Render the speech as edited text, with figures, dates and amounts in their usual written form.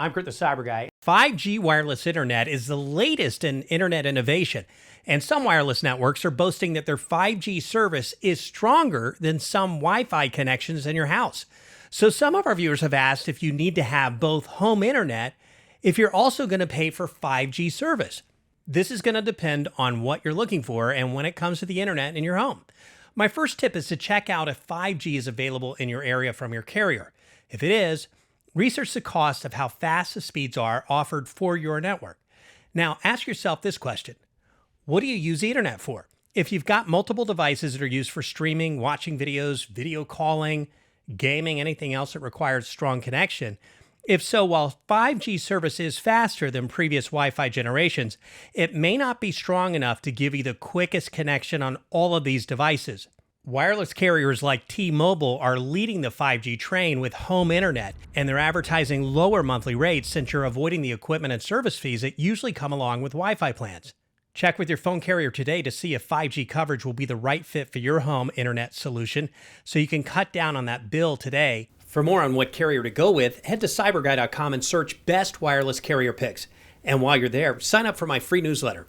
I'm Kurt the Cyber Guy. 5G wireless internet is the latest in internet innovation, and some wireless networks are boasting that their 5G service is stronger than some Wi-Fi connections in your house. So some of our viewers have asked if you need to have both home internet if you're also going to pay for 5G service. This is going to depend on what you're looking for and when it comes to the internet in your home. My first tip is to check out if 5G is available in your area from your carrier. If it is, research the cost of how fast the speeds are offered for your network. Now, ask yourself this question. What do you use the internet for? If you've got multiple devices that are used for streaming, watching videos, video calling, gaming, anything else that requires strong connection, if so, while 5G service is faster than previous Wi-Fi generations, it may not be strong enough to give you the quickest connection on all of these devices. Wireless carriers like T-Mobile are leading the 5G train with home internet, and they're advertising lower monthly rates since you're avoiding the equipment and service fees that usually come along with Wi-Fi plans. Check with your phone carrier today to see if 5G coverage will be the right fit for your home internet solution so you can cut down on that bill today. For more on what carrier to go with, head to cyberguy.com and search Best Wireless Carrier Picks. And while you're there, sign up for my free newsletter.